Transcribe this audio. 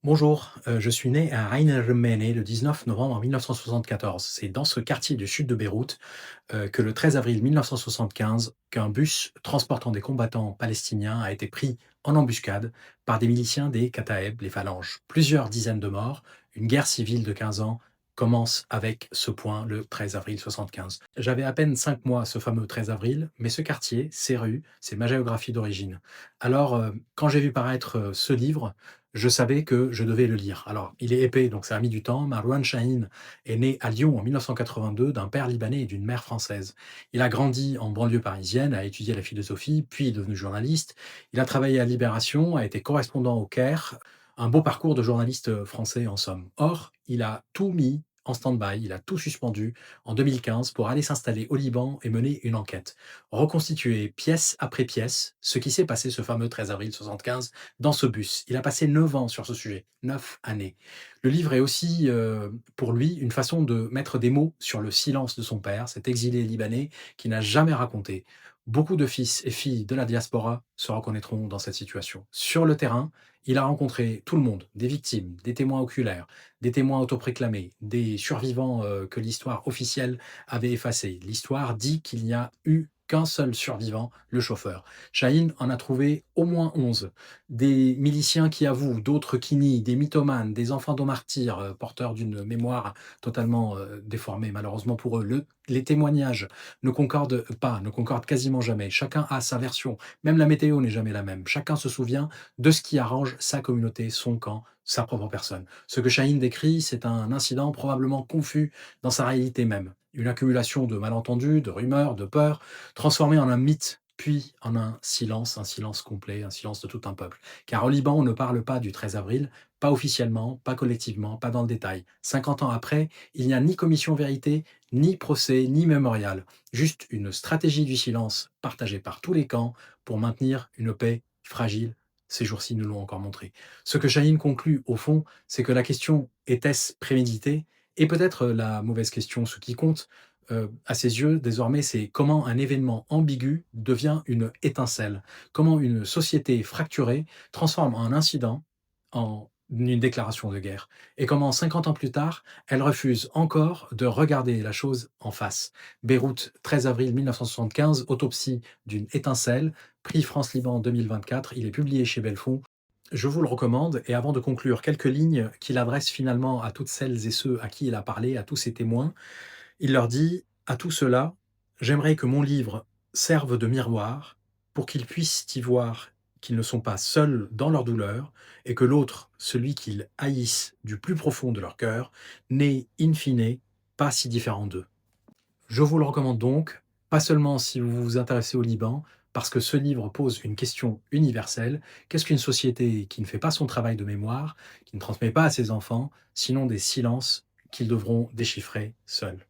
Bonjour, je suis né à Ain el Rumeine le 19 novembre 1974. C'est dans ce quartier du sud de Beyrouth que le 13 avril 1975, qu'un bus transportant des combattants palestiniens a été pris en embuscade par des miliciens des Kataeb, les Phalanges. Plusieurs dizaines de morts, une guerre civile de 15 ans commence avec ce point le 13 avril 75. J'avais à peine 5 mois ce fameux 13 avril, mais ce quartier, ces rues, c'est ma géographie d'origine. Alors, quand j'ai vu paraître ce livre, je savais que je devais le lire. Alors, il est épais, donc ça a mis du temps. Marwan Shaheen est né à Lyon en 1982 d'un père libanais et d'une mère française. Il a grandi en banlieue parisienne, a étudié la philosophie, puis est devenu journaliste. Il a travaillé à Libération, a été correspondant au Caire. Un beau parcours de journaliste français en somme. Or, il a tout mis en stand-by, il a tout suspendu en 2015 pour aller s'installer au Liban et mener une enquête. Reconstituer pièce après pièce ce qui s'est passé ce fameux 13 avril 75 dans ce bus. Il a passé 9 ans sur ce sujet, 9 années. Le livre est aussi, pour lui, une façon de mettre des mots sur le silence de son père, cet exilé libanais qui n'a jamais raconté. Beaucoup de fils et filles de la diaspora se reconnaîtront dans cette situation. Sur le terrain, il a rencontré tout le monde, des victimes, des témoins oculaires, des témoins autoproclamés, des survivants que l'histoire officielle avait effacés. L'histoire dit qu'il n'y a eu qu'un seul survivant, le chauffeur. Chahine en a trouvé au moins 11. Des miliciens qui avouent, d'autres qui nient, des mythomanes, des enfants de martyrs, porteurs d'une mémoire totalement déformée, malheureusement pour eux. Les témoignages ne concordent pas, ne concordent quasiment jamais. Chacun a sa version. Même la météo n'est jamais la même. Chacun se souvient de ce qui arrange sa communauté, son camp, sa propre personne. Ce que Chahine décrit, c'est un incident probablement confus dans sa réalité même. Une accumulation de malentendus, de rumeurs, de peurs, transformé en un mythe, puis en un silence complet, un silence de tout un peuple. Car au Liban, on ne parle pas du 13 avril, pas officiellement, pas collectivement, pas dans le détail. 50 ans après, il n'y a ni commission vérité, ni procès, ni mémorial. Juste une stratégie du silence partagée par tous les camps pour maintenir une paix fragile. Ces jours-ci nous l'ont encore montré. Ce que Chahine conclut, au fond, c'est que la question était-ce prémédité et peut-être la mauvaise question, ce qui compte, à ses yeux, désormais, c'est comment un événement ambigu devient une étincelle. Comment une société fracturée transforme un incident en une déclaration de guerre. Et comment 50 ans plus tard, elle refuse encore de regarder la chose en face. Beyrouth, 13 avril 1975, autopsie d'une étincelle, prix France-Liban 2024. Il est publié chez Belfond. Je vous le recommande et avant de conclure, quelques lignes qu'il adresse finalement à toutes celles et ceux à qui il a parlé, à tous ses témoins. Il leur dit: «À tout cela, j'aimerais que mon livre serve de miroir pour qu'ils puissent y voir qu'ils ne sont pas seuls dans leur douleur et que l'autre, celui qu'ils haïssent du plus profond de leur cœur, n'est in fine pas si différent d'eux». Je vous le recommande donc, pas seulement si vous vous intéressez au Liban, parce que ce livre pose une question universelle. Qu'est-ce qu'une société qui ne fait pas son travail de mémoire, qui ne transmet pas à ses enfants, sinon des silences qu'ils devront déchiffrer seuls?